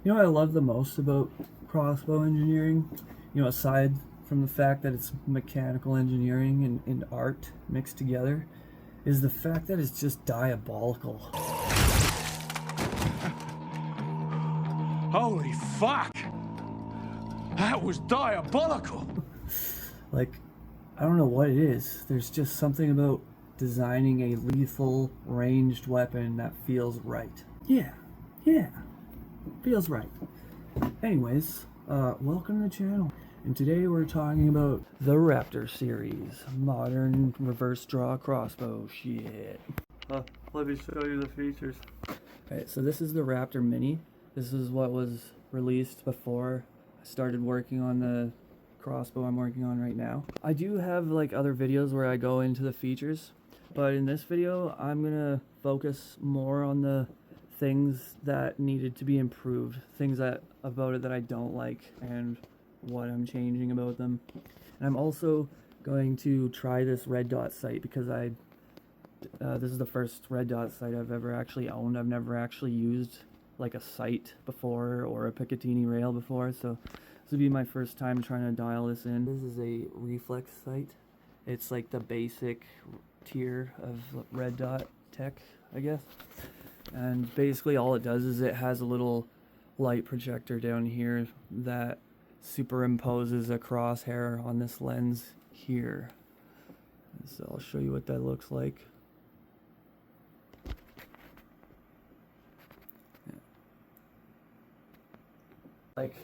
You know what I love the most about crossbow engineering? You know, aside from the fact that it's mechanical engineering and art mixed together, is the fact that it's just diabolical. Holy fuck! That was diabolical! Like, I don't know what it is. There's just something about designing a lethal, ranged weapon that feels right. Yeah, feels right. Anyways, welcome to the channel. And today we're talking about the Raptor series. Modern reverse draw crossbow shit. Let me show you the features. Alright, so this is the Raptor Mini. This is what was released before I started working on the crossbow I'm working on right now. I do have like other videos where I go into the features, but in this video I'm gonna focus more on the things that needed to be improved, things that about it that I don't like and what I'm changing about them. And I'm also going to try this red dot sight because this is the first red dot sight I've ever actually owned. I've never actually used like a sight before or a Picatinny rail before, so this will be my first time trying to dial this in. This is a reflex sight. It's like the basic tier of red dot tech, I guess. And basically all it does is it has a little light projector down here that superimposes a crosshair on this lens here. So I'll show you what that looks like. Like,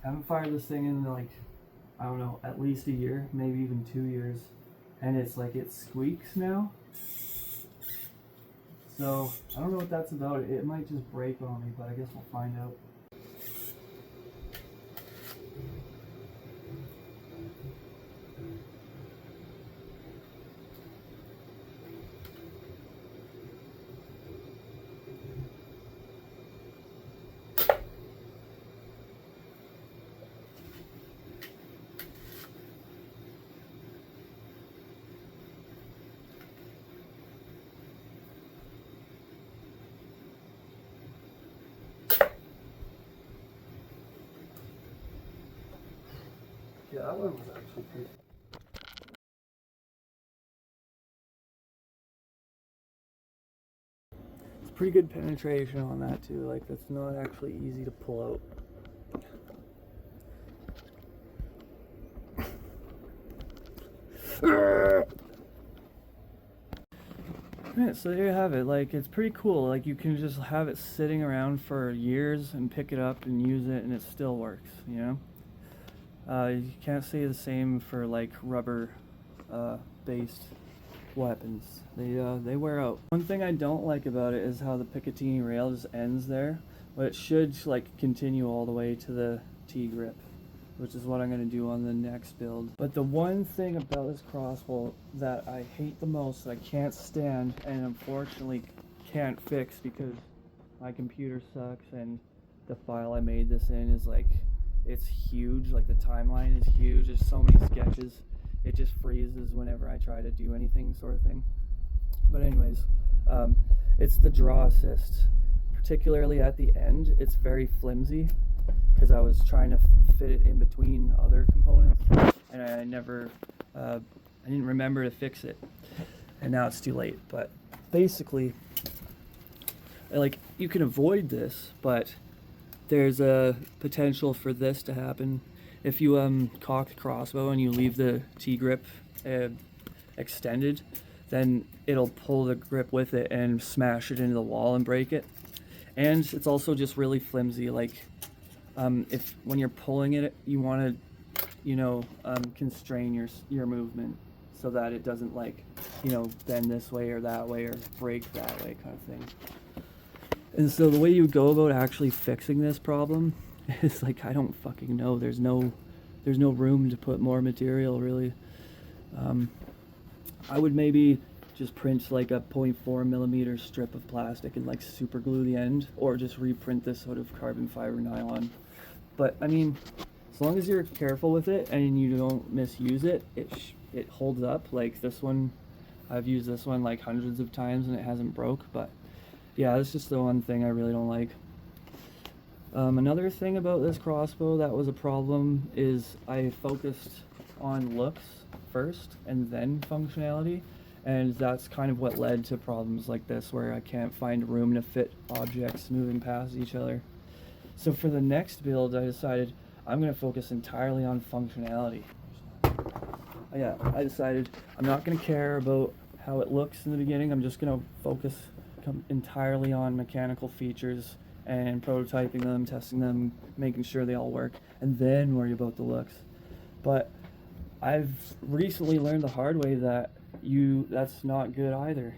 I haven't fired this thing in like, I don't know, at least a year, maybe even 2 years. And it's like, it squeaks now. So, I don't know what that's about. It might just break on me, but I guess we'll find out. Yeah, that one was actually pretty. It's pretty good penetration on that too. Like, that's not actually easy to pull out. Yeah, so there you have it. Like, it's pretty cool. Like, you can just have it sitting around for years and pick it up and use it and it still works, you know? You can't say the same for like rubber based weapons. They wear out. One thing I don't like about it is how the Picatinny rail just ends there, but it should like continue all the way to the T-grip, which is what I'm going to do on the next build. But the one thing about this crossbow that I hate the most, that I can't stand and unfortunately can't fix because my computer sucks and the file I made this in is like, it's huge, like the timeline is huge, there's so many sketches, it just freezes whenever I try to do anything sort of thing. But anyways, it's the draw assist, particularly at the end. It's very flimsy because I was trying to fit it in between other components and I didn't remember to fix it, and now it's too late. But basically, like, you can avoid this, but there's a potential for this to happen. If you cock the crossbow and you leave the T-grip extended, then it'll pull the grip with it and smash it into the wall and break it. And it's also just really flimsy. Like, if when you're pulling it, you want to, constrain your movement so that it doesn't, like, bend this way or that way or break that way, kind of thing. And so the way you go about actually fixing this problem is like, I don't fucking know. There's no room to put more material, really. I would maybe just print like a 0.4 millimeter strip of plastic and like super glue the end, or just reprint this sort of carbon fiber nylon. But I mean, as long as you're careful with it and you don't misuse it, it holds up. Like this one, I've used this one like hundreds of times and it hasn't broke. But yeah, that's just the one thing I really don't like. Another thing about this crossbow that was a problem is I focused on looks first and then functionality, and that's kind of what led to problems like this where I can't find room to fit objects moving past each other. So for the next build, I decided I'm going to focus entirely on functionality. Yeah, I decided I'm not going to care about how it looks in the beginning. I'm just going to focus entirely on mechanical features and prototyping them, testing them, making sure they all work, and then worry about the looks. But I've recently learned the hard way that that's not good either.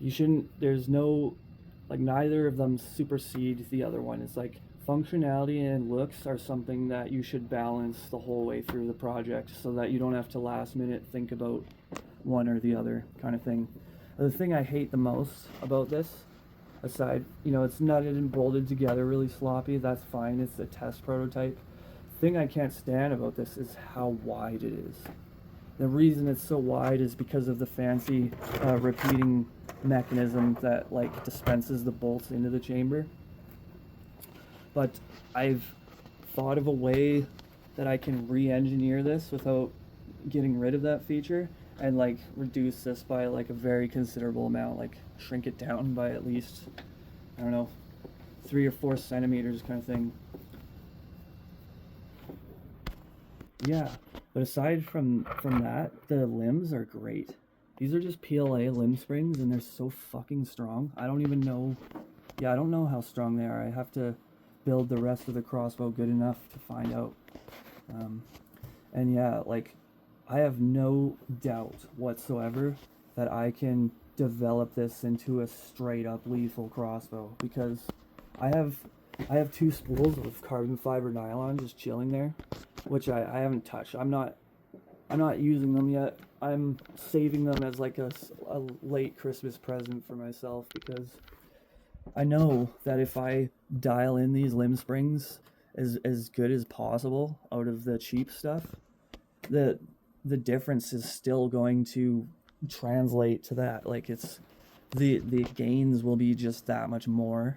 You shouldn't, there's no, like, neither of them supersede the other one. It's like functionality and looks are something that you should balance the whole way through the project so that you don't have to last minute think about one or the other kind of thing. The thing I hate the most about this, aside, it's nutted and bolted together really sloppy, that's fine, it's a test prototype. The thing I can't stand about this is how wide it is. The reason it's so wide is because of the fancy repeating mechanism that like dispenses the bolts into the chamber. But I've thought of a way that I can re-engineer this without getting rid of that feature and like reduce this by like a very considerable amount, like shrink it down by at least, I don't know, 3 or 4 centimeters kind of thing. Yeah, but aside from that, the limbs are great. These are just PLA limb springs and they're so fucking strong. I don't even know, I don't know how strong they are. I have to build the rest of the crossbow good enough to find out. And yeah, like, I have no doubt whatsoever that I can develop this into a straight up lethal crossbow, because I have 2 spools of carbon fiber nylon just chilling there, which I haven't touched. I'm not using them yet. I'm saving them as like a late Christmas present for myself, because I know that if I dial in these limb springs as good as possible out of the cheap stuff, the difference is still going to translate to that. Like, it's the gains will be just that much more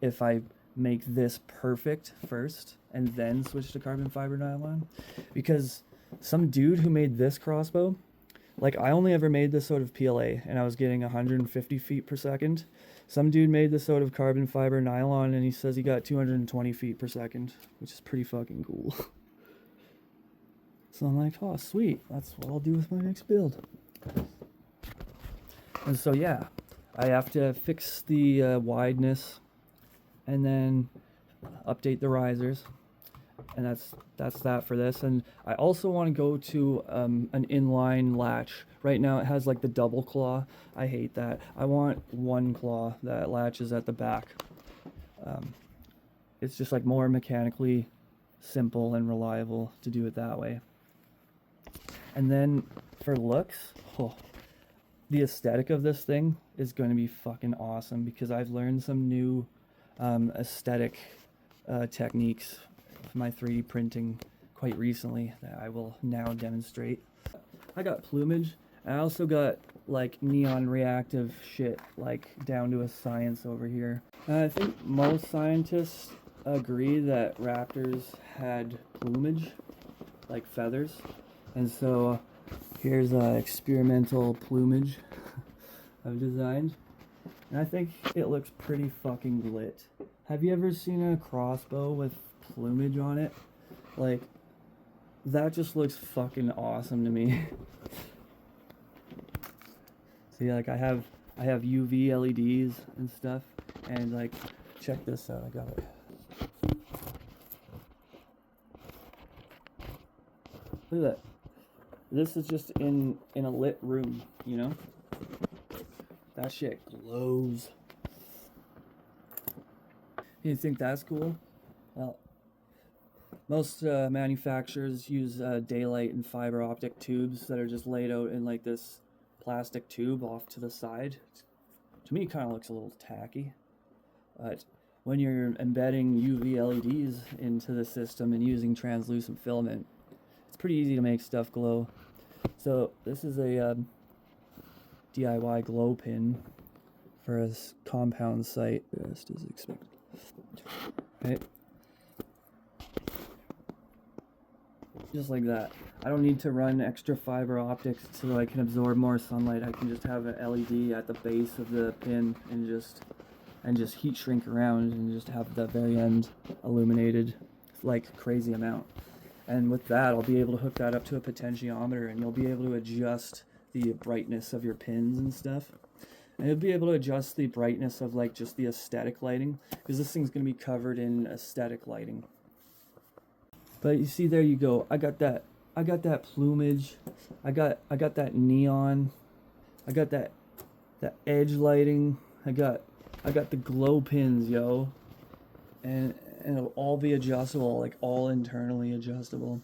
if I make this perfect first and then switch to carbon fiber nylon. Because some dude who made this crossbow, like, I only ever made this out of PLA and I was getting 150 feet per second. Some dude made this out of carbon fiber nylon and he says he got 220 feet per second, which is pretty fucking cool. So I'm like, oh, sweet. That's what I'll do with my next build. And so, yeah, I have to fix the wideness and then update the risers. And that's that for this. And I also want to go to an inline latch. Right now it has like the double claw. I hate that. I want one claw that latches at the back. It's just like more mechanically simple and reliable to do it that way. And then for looks, the aesthetic of this thing is going to be fucking awesome, because I've learned some new aesthetic techniques for my 3D printing quite recently that I will now demonstrate. I got plumage, and I also got like neon reactive shit, like down to a science over here. And I think most scientists agree that raptors had plumage, like feathers. And so here's experimental plumage I've designed. And I think it looks pretty fucking lit. Have you ever seen a crossbow with plumage on it? Like, that just looks fucking awesome to me. See, like, I have UV LEDs and stuff, and like, check this out, I got it. Look at that. This is just in a lit room, you know? That shit glows. You think that's cool? Well, most manufacturers use daylight and fiber optic tubes that are just laid out in like this plastic tube off to the side. To me, it kind of looks a little tacky. But when you're embedding UV LEDs into the system and using translucent filament, it's pretty easy to make stuff glow. So this is a DIY glow pin for a compound site, just as expected. Okay, just like that. I don't need to run extra fiber optics so I can absorb more sunlight. I can just have an LED at the base of the pin and just heat shrink around and just have the very end illuminated like crazy amount. And with that, I'll be able to hook that up to a potentiometer, and you'll be able to adjust the brightness of your pins and stuff. And you'll be able to adjust the brightness of like just the aesthetic lighting, because this thing's going to be covered in aesthetic lighting. But you see, there you go. I got that plumage. I got that neon. I got that edge lighting. I got the glow pins, yo. And it'll all be adjustable, like all internally adjustable.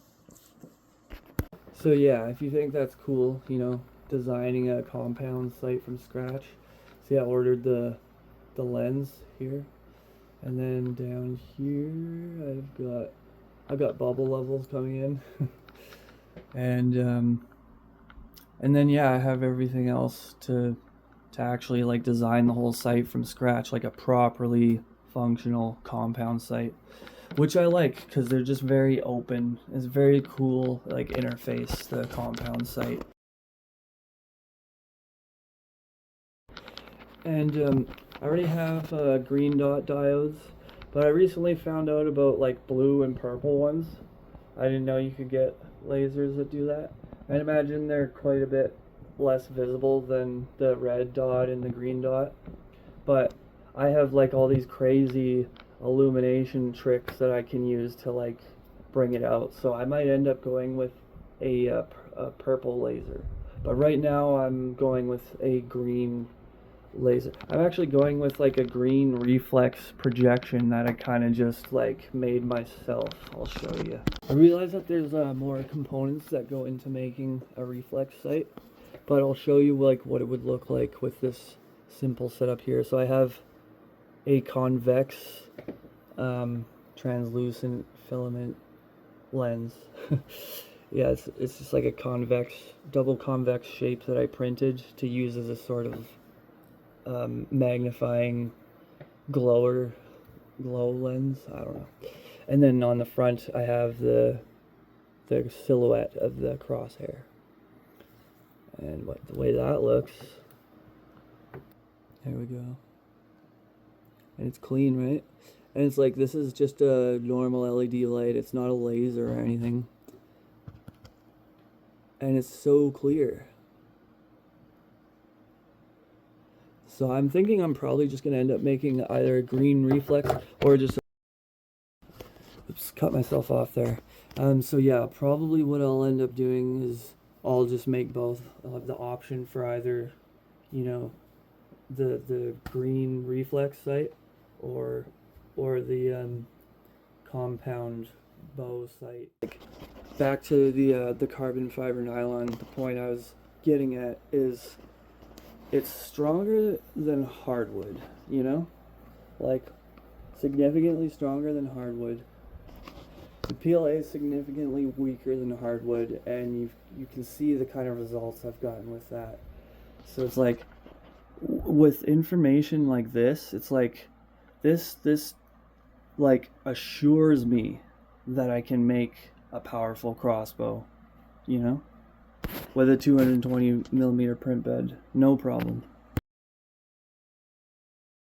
So yeah, if you think that's cool, you know, designing a compound sight from scratch. See, I ordered the lens here, and then down here I've got bubble levels coming in, and then yeah, I have everything else to actually like design the whole site from scratch, like a properly functional compound site, which I like because they're just very open. It's very cool, like interface, the compound site. And I already have green dot diodes, but I recently found out about like blue and purple ones. I didn't know you could get lasers that do that. I'd imagine they're quite a bit less visible than the red dot and the green dot, but I have like all these crazy illumination tricks that I can use to like bring it out. So I might end up going with a purple laser, but right now I'm going with a green laser. I'm actually going with like a green reflex projection that I kind of just like made myself. I'll show you. I realize that there's more components that go into making a reflex sight, but I'll show you like what it would look like with this simple setup here. So I have a convex translucent filament lens. Yeah, it's just like a convex, double convex shape that I printed to use as a sort of magnifying glow lens. I don't know. And then on the front I have the silhouette of the crosshair, and the way that looks. There we go. And it's clean, right? And it's like, this is just a normal LED light. It's not a laser or anything. And it's so clear. So I'm thinking I'm probably just going to end up making either a green reflex or just oops, cut myself off there. So yeah, probably what I'll end up doing is I'll just make both. I'll have the option for either, you know, the green reflex sight or the compound bow sight. Back to the carbon fiber nylon. The point I was getting at is it's stronger than hardwood, you know, like significantly stronger than hardwood. The PLA is significantly weaker than hardwood, and you can see the kind of results I've gotten with that. So it's like, with information like this, it's like this like assures me that I can make a powerful crossbow, you know, with a 220mm print bed, no problem.